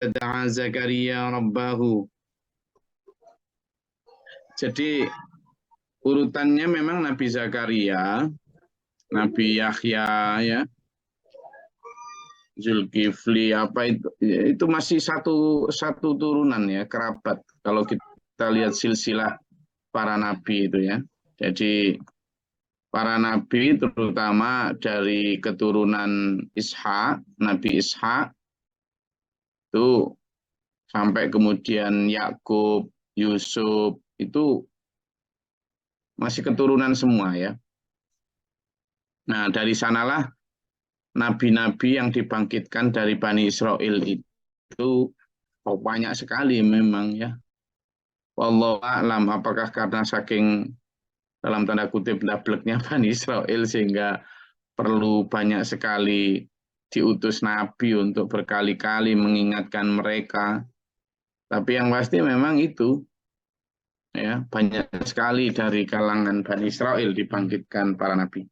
da'a Zakaria rabbahu. Jadi urutannya memang Nabi Zakaria, Nabi Yahya, ya, Zulkifli, apa itu masih satu turunan ya, kerabat. Kalau kita lihat silsilah para nabi itu ya. Jadi para nabi terutama dari keturunan Ishak, Nabi Ishak itu sampai kemudian Yakub, Yusuf itu masih keturunan semua ya. Nah, dari sanalah nabi-nabi yang dibangkitkan dari Bani Israel itu banyak sekali memang ya. Wallahu a'lam, apakah karena saking dalam tanda kutip dableknya Bani Israel sehingga perlu banyak sekali diutus nabi untuk berkali-kali mengingatkan mereka. Tapi yang pasti memang itu ya, banyak sekali dari kalangan Bani Israel dibangkitkan para nabi.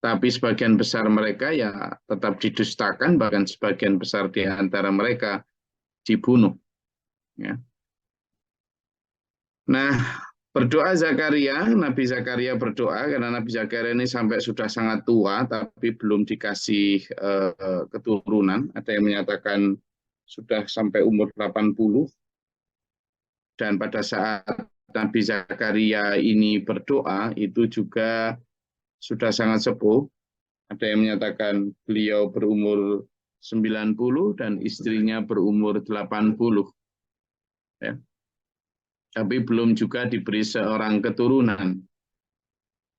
Tapi sebagian besar mereka ya tetap didustakan, bahkan sebagian besar di antara mereka dibunuh. Ya. Nah, berdoa Zakaria, Nabi Zakaria berdoa karena Nabi Zakaria ini sampai sudah sangat tua, tapi belum dikasih keturunan. Ada yang menyatakan sudah sampai umur 80. Dan pada saat Nabi Zakaria ini berdoa, itu juga sudah sangat sepuh. Ada yang menyatakan beliau berumur 90 dan istrinya berumur 80. Ya. Tapi belum juga diberi seorang keturunan.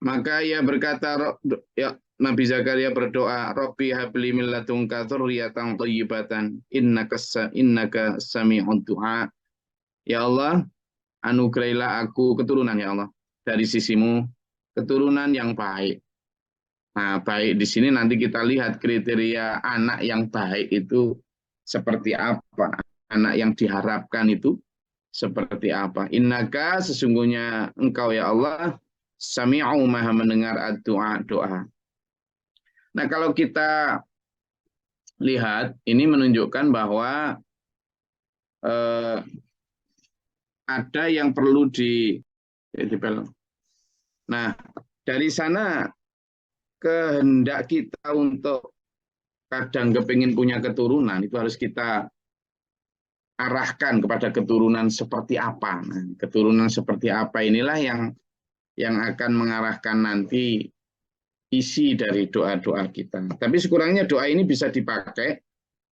Maka ia berkata, ya, Nabi Zakaria berdoa, Rabbi habli min ladunka dzurriyyatan thayyibatan innaka sami'ud du'a. Ya Allah, anugerahilah aku keturunan ya Allah dari sisimu, keturunan yang baik. Nah, baik di sini nanti kita lihat kriteria anak yang baik itu seperti apa, anak yang diharapkan itu seperti apa. Innaka, sesungguhnya engkau ya Allah, sami'u, maha mendengar doa doa. Nah, kalau kita lihat ini menunjukkan bahwa ada yang perlu di. Nah, dari sana kehendak kita untuk kadang kepingin punya keturunan itu harus kita arahkan kepada keturunan seperti apa. Nah, keturunan seperti apa inilah yang akan mengarahkan nanti isi dari doa-doa kita. Tapi sekurangnya doa ini bisa dipakai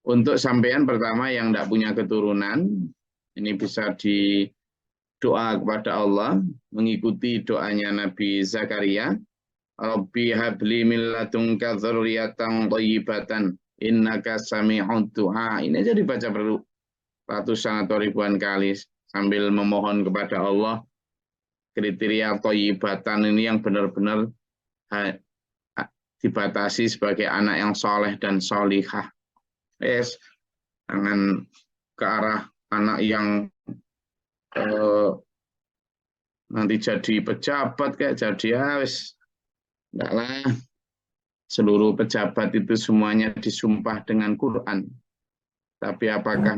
untuk sampean pertama yang tidak punya keturunan. Ini bisa di doa kepada Allah, mengikuti doanya Nabi Zakaria. Rabbi habli min ladunka dzurriyyatan thayyibatan innaka sami'ud du'a. Ini aja dibaca perlu ratusan atau ribuan kali sambil memohon kepada Allah kriteria thayyibatan ini yang benar-benar dibatasi sebagai anak yang soleh dan solihah. Yes, jangan ke arah anak yang nanti jadi pejabat kayak jadi wis enggak lah. Seluruh pejabat itu semuanya disumpah dengan Quran. Tapi apakah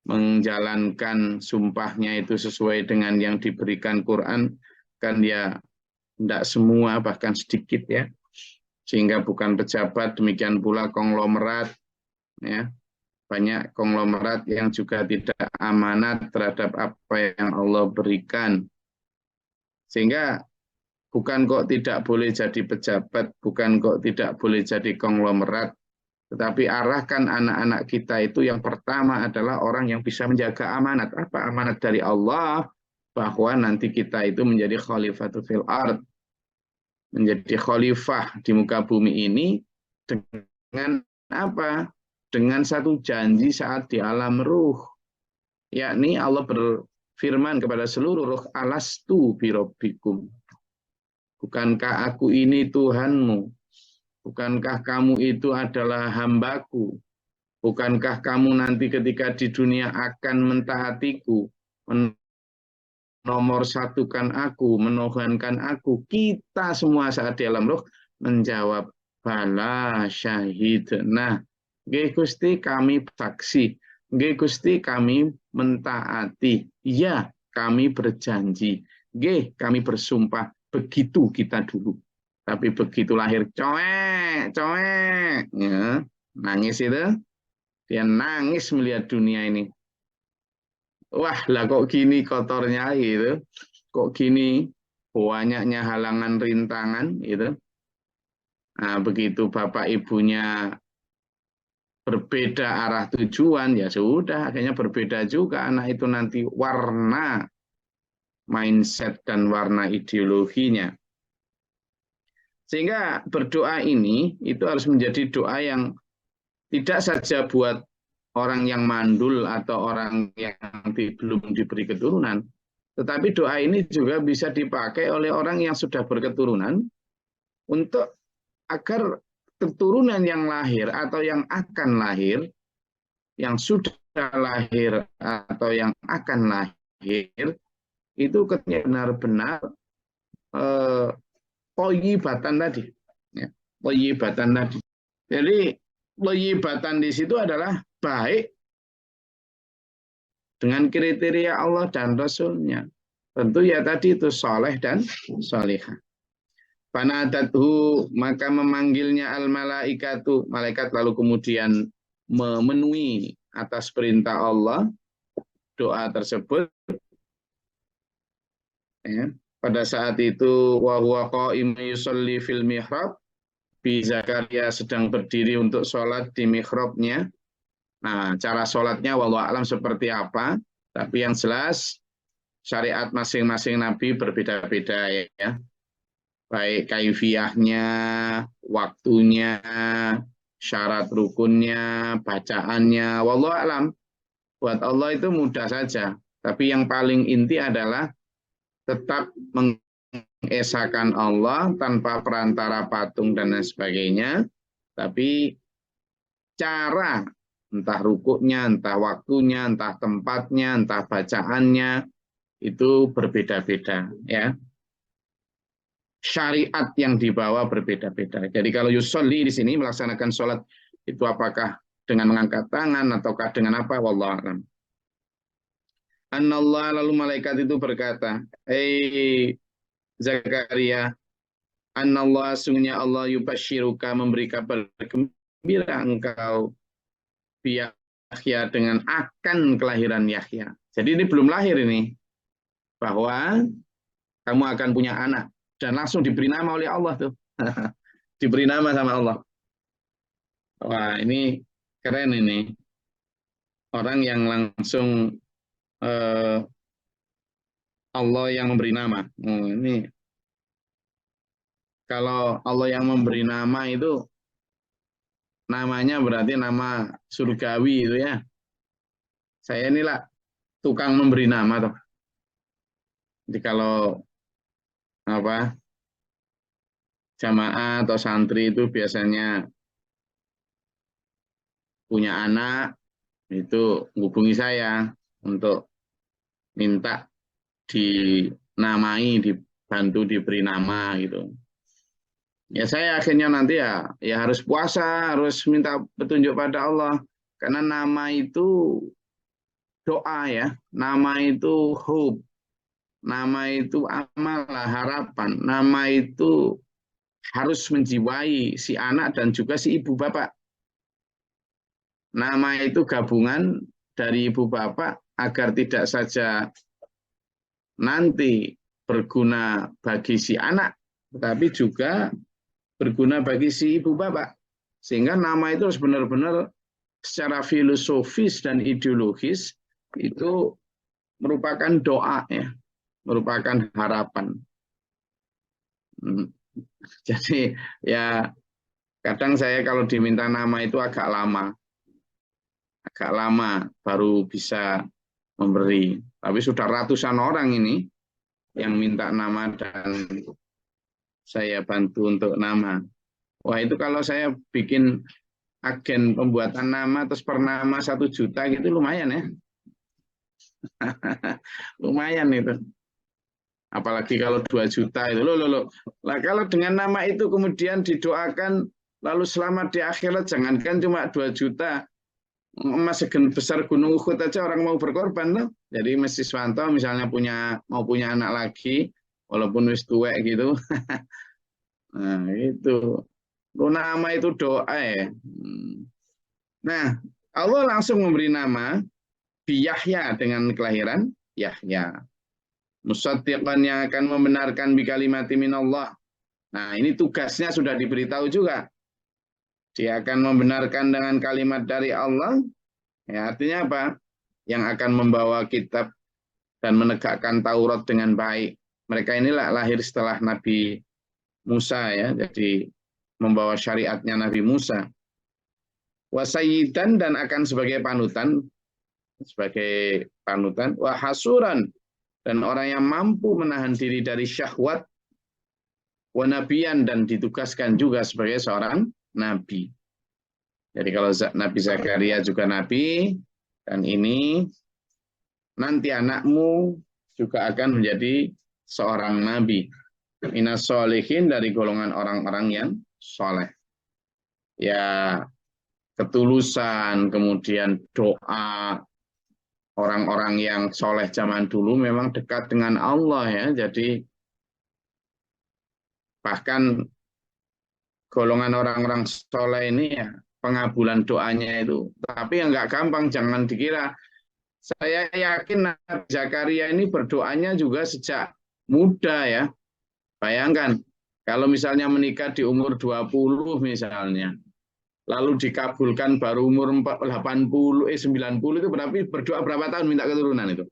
menjalankan sumpahnya itu sesuai dengan yang diberikan Quran? Kan ya tidak semua, bahkan sedikit ya. Sehingga bukan pejabat, demikian pula konglomerat. Ya. Banyak konglomerat yang juga tidak amanat terhadap apa yang Allah berikan. Sehingga bukan kok tidak boleh jadi pejabat, bukan kok tidak boleh jadi konglomerat, tetapi arahkan anak-anak kita itu yang pertama adalah orang yang bisa menjaga amanat. Apa amanat dari Allah? Bahwa nanti kita itu menjadi khalifatul fil ard, menjadi khalifah di muka bumi ini dengan apa? Dengan satu janji saat di alam ruh. Yakni Allah berfirman kepada seluruh ruh, alastu birabbikum. Bukankah aku ini Tuhanmu? Bukankah kamu itu adalah hambaku? Bukankah kamu nanti ketika di dunia akan mentaatiku, menomor satukan aku, menuhankan aku? Kita semua saat di alam roh menjawab, bala syahid. Nah, Gusti kami saksi Nggih Gusti, kami mentaati. Ya, kami berjanji. Nggih, kami bersumpah. Begitu kita dulu. Tapi begitu lahir, coek, coek. Ya, nangis itu. Dia nangis melihat dunia ini. Wah, lah kok gini kotornya gitu. Kok gini banyaknya halangan rintangan gitu. Nah, begitu bapak ibunya berbeda arah tujuan, ya sudah, akhirnya berbeda juga anak itu nanti warna mindset dan warna ideologinya. Sehingga berdoa ini itu harus menjadi doa yang tidak saja buat orang yang mandul atau orang yang belum diberi keturunan, tetapi doa ini juga bisa dipakai oleh orang yang sudah berketurunan untuk agar keturunan yang lahir atau yang akan lahir, yang sudah lahir atau yang akan lahir, itu benar-benar toyibatan tadi. Ya, toyibatan tadi. Jadi toyibatan di situ adalah baik dengan kriteria Allah dan Rasulnya. Tentu ya tadi itu soleh dan solihah. Fanadathu, maka memanggilnya al-malaikatu, malaikat lalu kemudian memenuhi atas perintah Allah doa tersebut. Ya. Pada saat itu wa huwa qa'imun yusolli fil mihrab, Nabi Zakaria sedang berdiri untuk sholat di mihrabnya. Nah, cara sholatnya wallahu alam seperti apa, tapi yang jelas syariat masing-masing Nabi berbeda-beda ya. Baik kaifiyahnya, waktunya, syarat rukunnya, bacaannya, wallahu alam. Buat Allah itu mudah saja. Tapi yang paling inti adalah tetap mengesahkan Allah tanpa perantara patung dan lain sebagainya. Tapi cara, entah rukuknya, entah waktunya, entah tempatnya, entah bacaannya, itu berbeda-beda ya. Syariat yang dibawa berbeda-beda. Jadi kalau yusolli di sini melaksanakan sholat itu apakah dengan mengangkat tangan ataukah dengan apa? Wallahu a'lam. Annallah, lalu malaikat itu berkata, "Hei Zakaria, annallah, sungguhnya Allah yubasyiruka, memberi kabar gembira engkau Yahya, dengan akan kelahiran Yahya." Jadi ini belum lahir ini, bahwa kamu akan punya anak. Dan langsung diberi nama oleh Allah tuh. Diberi nama sama Allah. Wah, ini keren ini. Orang yang langsung Allah yang memberi nama. Ini kalau Allah yang memberi nama itu namanya berarti nama surgawi itu ya. Saya inilah tukang memberi nama tuh. Jadi kalau apa jamaah atau santri itu biasanya punya anak, itu hubungi saya untuk minta dinamai, dibantu diberi nama gitu. Ya saya akhirnya nanti ya harus puasa, harus minta petunjuk pada Allah, karena nama itu doa ya, nama itu hope, nama itu amal, harapan, nama itu harus menjiwai si anak dan juga si ibu bapak. Nama itu gabungan dari ibu bapak agar tidak saja nanti berguna bagi si anak, tetapi juga berguna bagi si ibu bapak. Sehingga nama itu harus benar-benar secara filosofis dan ideologis itu merupakan doa ya, merupakan harapan. Jadi ya kadang saya kalau diminta nama itu agak lama baru bisa memberi. Tapi sudah ratusan orang ini yang minta nama dan saya bantu untuk nama. Wah itu kalau saya bikin agen pembuatan nama terus per nama 1 juta gitu lumayan ya. Lumayan itu. Apalagi kalau 2 juta itu loh. Lah kalau dengan nama itu kemudian didoakan lalu selamat di akhirat, jangankan cuma 2 juta. Emas besar Gunung Uhud aja orang mau berkorban loh. Jadi Mas Siswanto misalnya mau punya anak lagi, walaupun wis tuwek gitu. Nah, itu. Nama itu doa ya. Nah, Allah langsung memberi nama Yahya dengan kelahiran Yahya. Musaddiqan yang akan membenarkan bi kalimati minallah. Nah, ini tugasnya sudah diberitahu juga. Dia akan membenarkan dengan kalimat dari Allah. Ya, artinya apa? Yang akan membawa kitab dan menegakkan Taurat dengan baik. Mereka inilah lahir setelah Nabi Musa ya, jadi membawa syariatnya Nabi Musa. Wasayyidan dan akan sebagai panutan, wahasuran dan orang yang mampu menahan diri dari syahwat, wanabian dan ditugaskan juga sebagai seorang nabi. Jadi kalau Nabi Zakaria juga nabi, dan ini nanti anakmu juga akan menjadi seorang nabi. Minas solihin dari golongan orang-orang yang soleh. Ya, ketulusan, kemudian doa orang-orang yang soleh zaman dulu memang dekat dengan Allah ya. Jadi bahkan golongan orang-orang soleh ini ya pengabulan doanya itu. Tapi yang nggak gampang, jangan dikira. Saya yakin Nabi Zakaria ini berdoanya juga sejak muda ya. Bayangkan, kalau misalnya menikah di umur 20 misalnya, lalu dikabulkan baru umur 80, 90 itu berarti berdoa berapa tahun minta keturunan itu?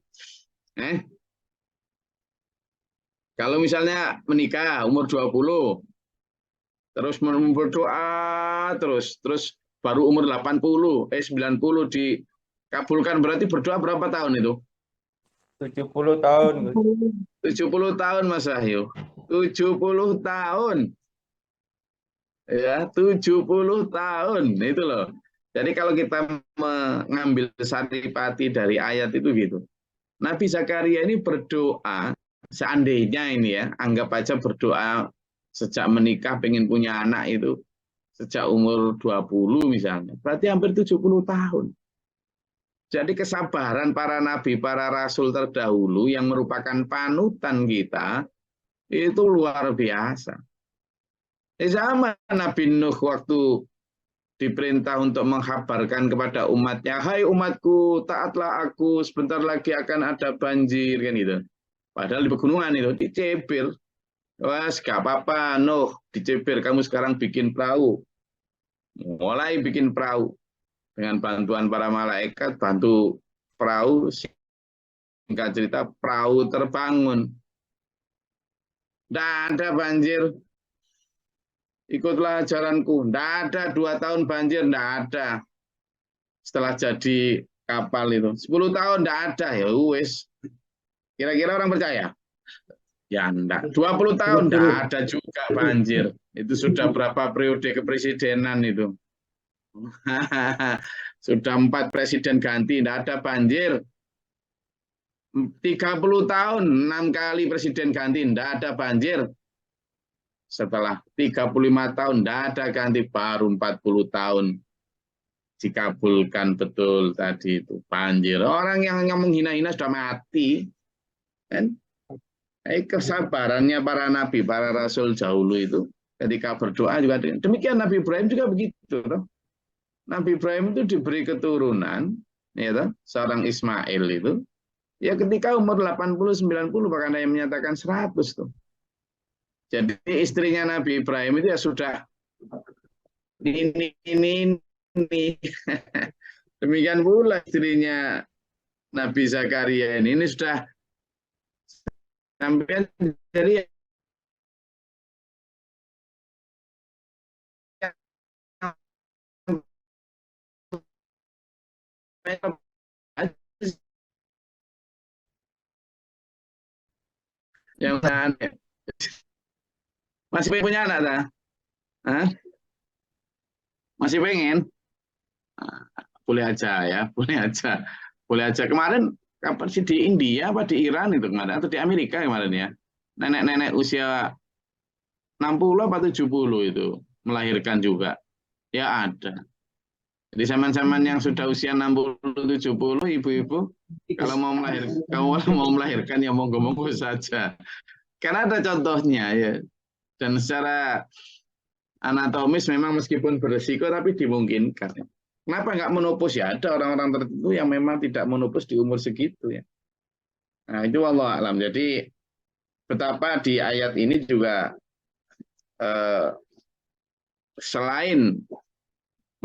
Kalau misalnya menikah umur 20, terus berdoa terus baru umur 80, 90 dikabulkan berarti berdoa berapa tahun itu? 70 tahun. 70 tahun Mas Wahyu. 70 tahun. Ya, 70 tahun itu loh. Jadi kalau kita mengambil saripati dari ayat itu gitu. Nabi Zakaria ini berdoa, seandainya ini ya, anggap aja berdoa sejak menikah pengen punya anak itu sejak umur 20 misalnya. Berarti hampir 70 tahun. Jadi kesabaran para nabi, para rasul terdahulu yang merupakan panutan kita itu luar biasa. Sama Nabi Nuh waktu diperintah untuk menghabarkan kepada umatnya, hai umatku, taatlah aku, sebentar lagi akan ada banjir, kan gitu. Padahal di pegunungan itu dicebir. Wah, gak apa-apa, Nuh, dicebir, kamu sekarang bikin perahu. Mulai bikin perahu. Dengan bantuan para malaikat, bantu perahu, singkat cerita, perahu terbangun. Tidak ada banjir, ikutlah ajaranku. Tidak ada 2 tahun banjir, tidak ada. Setelah jadi kapal itu 10 tahun tidak ada, ya wes. Kira-kira orang percaya? Ya enggak. 20 tahun tidak ada juga banjir. Itu sudah berapa periode kepresidenan itu? Sudah 4 presiden ganti, tidak ada banjir. 30 tahun, 6 kali presiden ganti, tidak ada banjir. Setelah 35 tahun, tidak ada ganti, baru 40 tahun. Dikabulkan betul tadi itu banjir. Orang yang menghina-hina sudah mati. Kan? Kesabarannya para nabi, para rasul dahulu itu ketika berdoa juga demikian. Nabi Ibrahim juga begitu. Nabi Ibrahim itu diberi keturunan, ya, seorang Ismail itu, ya ketika umur 80-90, bahkan ada yang menyatakan 100 tuh. Jadi istrinya Nabi Ibrahim itu ya sudah ini. Demikian pula istrinya Nabi Zakaria ini sudah sampai dari yang aneh. Masih punya anak tak? Hah? Masih pengen? Boleh aja ya, boleh aja. Boleh aja. Kemarin kapan sih di India apa di Iran itu kemarin atau di Amerika kemarin ya? Nenek-nenek usia 60 apa 70 itu melahirkan juga. Ya ada. Jadi zaman-zaman yang sudah usia 60-70, ibu-ibu, kalau mau melahirkan ya monggo-monggo saja. Karena ada contohnya ya. Dan secara anatomis memang meskipun beresiko tapi dimungkinkan. Kenapa nggak menopause ya? Ada orang-orang tertentu yang memang tidak menopause di umur segitu ya. Nah itu wallahu alam. Jadi betapa di ayat ini juga selain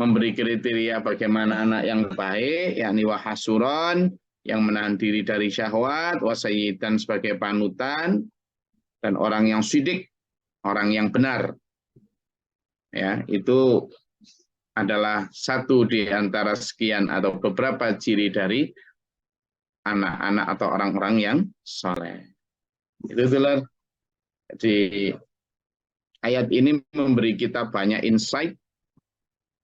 memberi kriteria bagaimana anak yang baik, yakni wahasuron, yang menahan diri dari syahwat, wasayyidan sebagai panutan, dan orang yang sidik, orang yang benar. Ya, itu adalah satu di antara sekian atau beberapa ciri dari anak-anak atau orang-orang yang soleh. Itu adalah, jadi ayat ini memberi kita banyak insight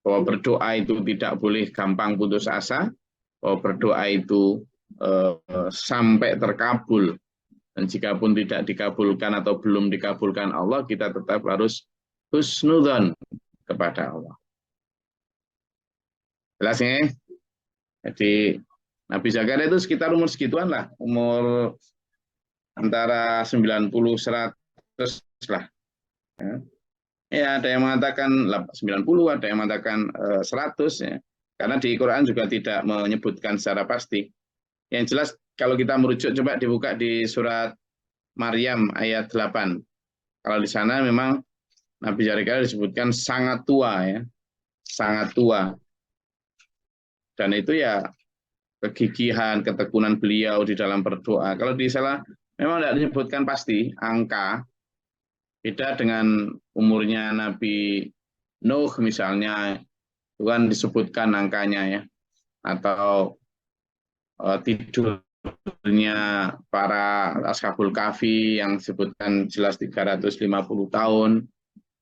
bahwa berdoa itu tidak boleh gampang putus asa, bahwa berdoa itu sampai terkabul, dan jika pun tidak dikabulkan atau belum dikabulkan Allah, kita tetap harus husnudzon kepada Allah. Jelas ya? Jadi Nabi Zakaria itu sekitar umur segituan lah, umur antara 90-100 lah. Ya, ada yang mengatakan 90, ada yang mengatakan 100 ya. Karena di Quran juga tidak menyebutkan secara pasti. Yang jelas kalau kita merujuk, coba dibuka di surat Maryam ayat 8. Kalau di sana memang Nabi Zakaria disebutkan sangat tua ya. Sangat tua. Dan itu ya kegigihan, ketekunan beliau di dalam berdoa. Kalau di sana memang tidak disebutkan pasti angka. Beda dengan umurnya Nabi Nuh misalnya, itu kan disebutkan angkanya ya. Atau tidurnya para Ashabul Kahfi yang disebutkan jelas 350 tahun,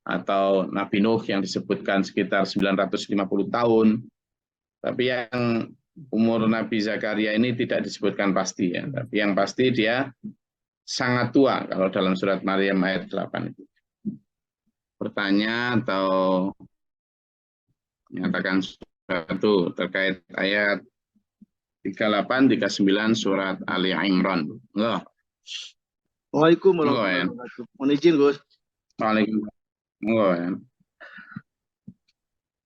atau Nabi Nuh yang disebutkan sekitar 950 tahun. Tapi yang umur Nabi Zakaria ini tidak disebutkan pasti ya. Tapi yang pasti dia sangat tua kalau dalam surat Maryam ayat 8 itu. Bertanya atau menyatakan sesuatu terkait ayat 38, 39 surat Ali Imran. Enggak. Waalaikumsalam warahmatullahi wabarakatuh. Mohon izin, Gus. Waalaikumsalam.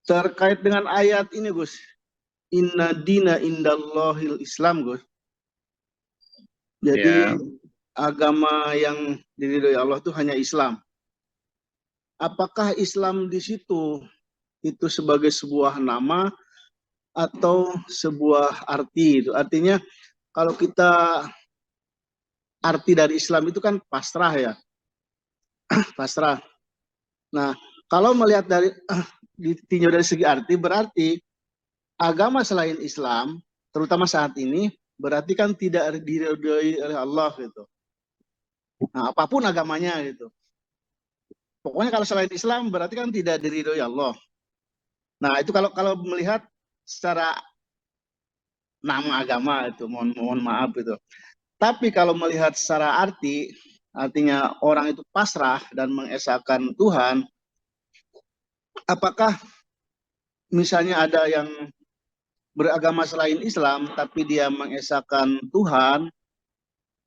Terkait dengan ayat ini, Gus. Inna dina indallahil Islam, Gus. Jadi Ya. agama yang diridhoi Allah itu hanya Islam. Apakah Islam di situ itu sebagai sebuah nama atau sebuah arti itu? Artinya kalau kita arti dari Islam itu kan pasrah ya. Pasrah. Nah, kalau melihat dari ditinjau dari segi arti, berarti agama selain Islam, terutama saat ini, berarti kan tidak diridhoi oleh Allah gitu. Nah, apapun agamanya gitu. Pokoknya kalau selain Islam berarti kan tidak diridhoi Allah. Nah, itu kalau melihat secara nama agama itu, mohon maaf itu. Tapi kalau melihat secara arti, artinya orang itu pasrah dan mengesahkan Tuhan, apakah misalnya ada yang beragama selain Islam, tapi dia mengesahkan Tuhan,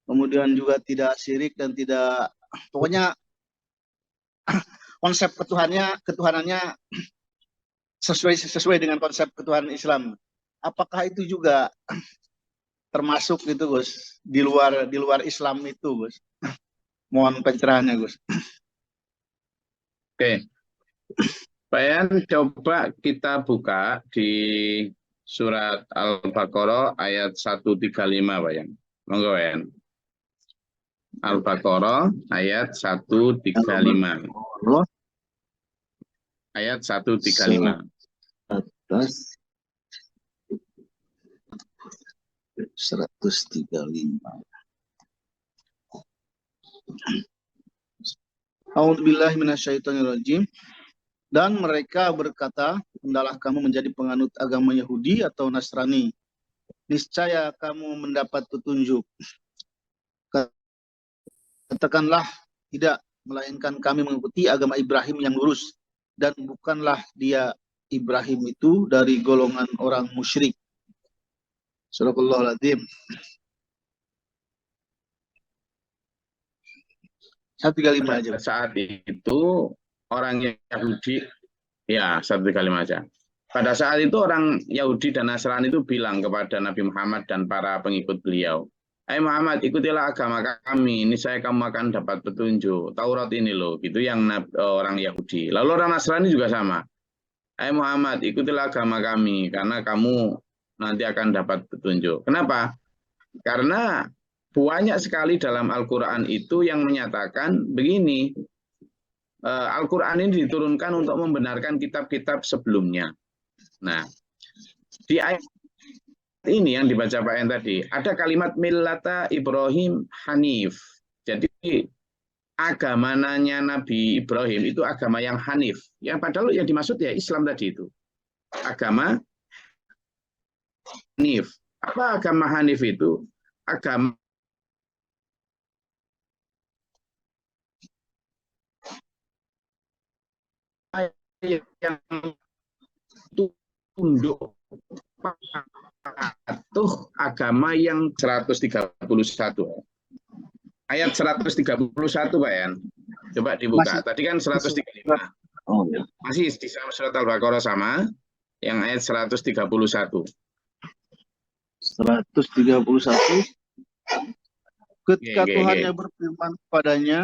kemudian juga tidak syirik dan tidak, pokoknya konsep ketuhanannya sesuai dengan konsep ketuhanan Islam. Apakah itu juga termasuk gitu, Gus, di luar Islam itu, Gus? Mohon pencerahannya, Gus. Oke. Bayan, coba kita buka di surat Al-Baqarah ayat 135, Bayan. Monggo, Bayan. Al-Baqarah ayat 135. Ayat 135. Atas 135. A'udzubillahi minasyaitonirrajim. Dan mereka berkata, hendaklah kamu menjadi penganut agama Yahudi atau Nasrani. Niscaya kamu mendapat petunjuk. Katakanlah, tidak, melainkan kami mengikuti agama Ibrahim yang lurus. Dan bukanlah dia Ibrahim itu dari golongan orang musyrik. Sadaqallahul adzim. Pada 135 aja. saat itu orang Yahudi, ya 135 aja. Pada saat itu orang Yahudi dan Nasrani itu bilang kepada Nabi Muhammad dan para pengikut beliau, "Hai Muhammad, ikutilah agama kami, ini saya kamu akan dapat petunjuk. Taurat ini loh," gitu yang orang Yahudi. Lalu orang Nasrani juga sama. "Hai Muhammad, ikutilah agama kami, karena kamu nanti akan dapat petunjuk." Kenapa? Karena banyak sekali dalam Al-Quran itu yang menyatakan begini, Al-Quran ini diturunkan untuk membenarkan kitab-kitab sebelumnya. Nah, di ayat ini yang dibaca Pak En tadi, ada kalimat millata Ibrahim Hanif. Jadi agamanya Nabi Ibrahim itu agama yang Hanif. Yang padahal yang dimaksud ya Islam tadi itu. Agama Hanif. Apa agama Hanif itu? Agama yang tunduk patuh, agama yang 131. Ayat 131 Pak Yan. Coba dibuka. Tadi kan 135. Oh, ya. Masih di surat Al-Baqarah sama yang ayat 131. 131. Ketika Oke. Tuhannya berfirman kepadanya,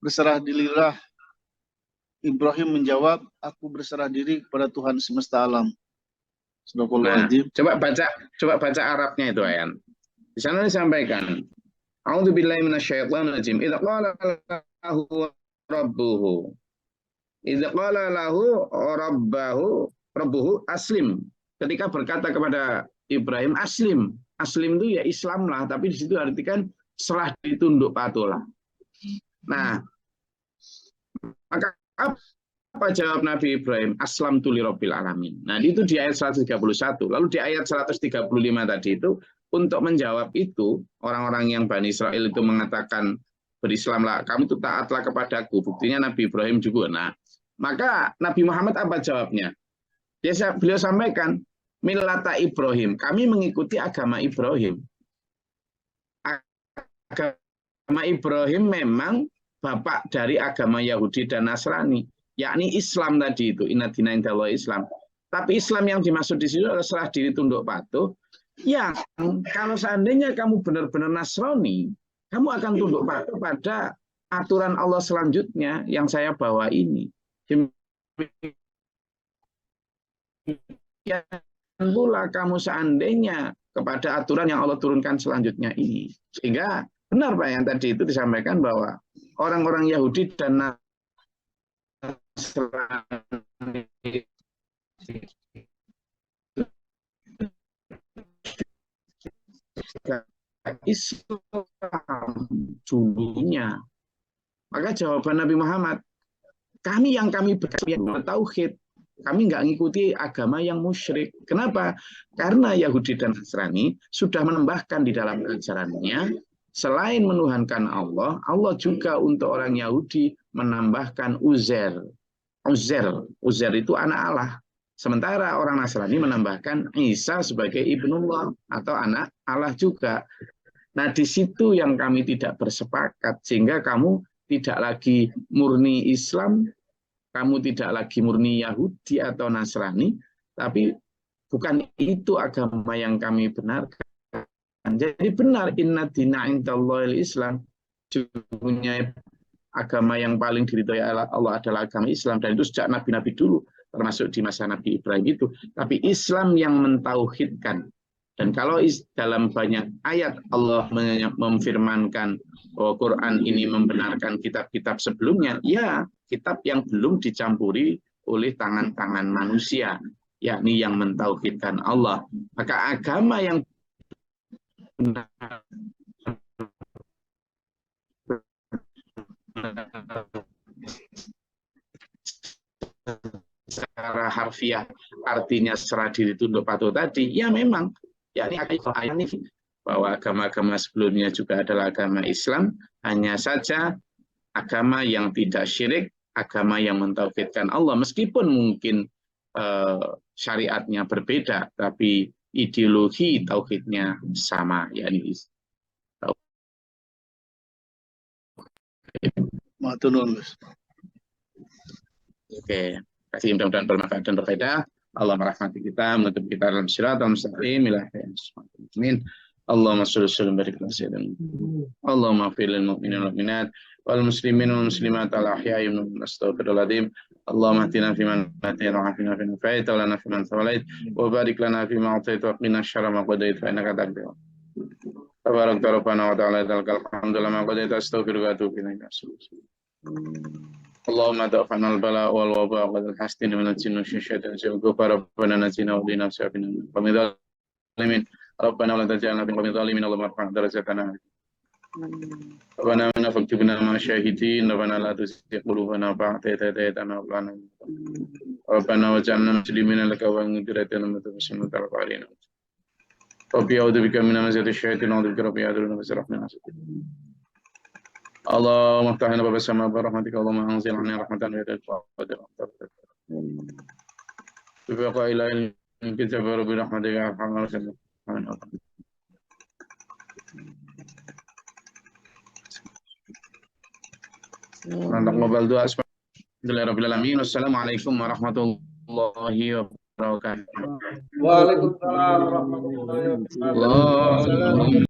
"Berserah dirilah." Ibrahim menjawab, "Aku berserah diri kepada Tuhan semesta alam." Nah, coba baca Arabnya itu Ayan. Di sana disampaikan, "A'udzubillahi minasyaitonirrajim. Idza qala lahu rabbuhu. Idza qala lahu rabbuhu aslim." Ketika berkata kepada Ibrahim aslim. Aslim itu ya Islam lah, tapi di situ artikan serah diri, tunduk patuh lah. Nah, maka apa jawab Nabi Ibrahim? Aslamtu lirabbil alamin. Nah, itu di ayat 131. Lalu di ayat 135 tadi itu, untuk menjawab itu, orang-orang yang Bani Israel itu mengatakan, "Berislamlah, kamu itu taatlah kepadaku." Buktinya Nabi Ibrahim juga. Nah, maka Nabi Muhammad apa jawabnya? Beliau sampaikan, millata Ibrahim. Kami mengikuti agama Ibrahim. Agama Ibrahim memang bapak dari agama Yahudi dan Nasrani, yakni Islam tadi itu, inna dina indallahi Islam. Tapi Islam yang dimaksud di sini adalah serah diri, tunduk patuh. Yang kalau seandainya kamu benar-benar Nasrani, kamu akan tunduk patuh pada aturan Allah selanjutnya yang saya bawa ini. Pula kamu seandainya kepada aturan yang Allah turunkan selanjutnya ini. Sehingga benar Pak yang tadi itu disampaikan bahwa orang-orang Yahudi dan Nasrani Islam dulunya. Maka jawaban Nabi Muhammad, kami bertauhid, kami nggak ngikuti agama yang musyrik. Kenapa? Karena Yahudi dan Nasrani sudah menambahkan di dalam ajarannya, selain menuhankan Allah, Allah juga untuk orang Yahudi menambahkan Uzair. Uzair itu anak Allah. Sementara orang Nasrani menambahkan Isa sebagai ibnullah atau anak Allah juga. Nah, di situ yang kami tidak bersepakat, sehingga kamu tidak lagi murni Islam, kamu tidak lagi murni Yahudi atau Nasrani, tapi bukan itu agama yang kami benarkan. Jadi benar, inna dina indallahil Islam, sesungguhnya agama yang paling diridhoi Allah adalah agama Islam, dan itu sejak nabi-nabi dulu, termasuk di masa Nabi Ibrahim itu. Tapi Islam yang mentauhidkan. Dan kalau dalam banyak ayat Allah memfirmankan bahwa Quran ini membenarkan kitab-kitab sebelumnya, ya kitab yang belum dicampuri oleh tangan-tangan manusia, yakni yang mentauhidkan Allah. Maka agama yang benar secara harfiah artinya serah diri, tunduk patuh tadi, ya memang yakni bahwa agama-agama sebelumnya juga adalah agama Islam, hanya saja agama yang tidak syirik, agama yang mentauhidkan Allah, meskipun mungkin syariatnya berbeda, tapi ideologi tauhidnya sama, yakni Matur nuwun, Gus. Oke, kasih mudah-mudahan bermanfaat dan berfaedah. Allah merahmati kita, menutup kita dalam siratal mustaqim, amin. Allahumma sholli wa sallim barik ala sayyidina. Allahumma fil lil mu'minin wal mu'minat wal muslimin wal muslimat al ahya'i minhum astaghfirullahaladzim. Allahumma atina fi man hadayta wa afina fi man afait wa lana fi man tawallait wa barik lana fi ma atayta wa qina syarra ma qadait fa innaka taqdi. Tabarak rabbana wa ta'ala alhamdulillah ma qadaita astaghfiruka wa atubu ilaik. اللهم دفعنا البلاء والوباء والحسن من الجن والشياطين وغفر ربنا نجينا ودينا وسعفنا قوم ظالمين ربنا ولا تجعلنا في قوم ظالمين اللهم ارفع درجاتنا ربنا منا فاكتبنا مع الشاهدين ربنا لا تزغ قلوبنا بعد إذ هديتنا وهب لنا ربنا واجعلنا مسلمين لك ومن ذريتنا أمة مسلمة علينا ربي أعوذ بك من همزات الشياطين وأعوذ بك ربي يحضرون فاستغفر اللهم افتح لنا باب السماء برحمتك اللهم انزل علينا رحمة وقدر ببقاء إلى علمك جبر برحمتك يا أرحم الراحمين نقبل دعاء Alhamdulillah rabbil alamin. Wassalamualaikum warahmatullahi wabarakatuh. Waalaikumsalam warahmatullahi wabarakatuh. Allah.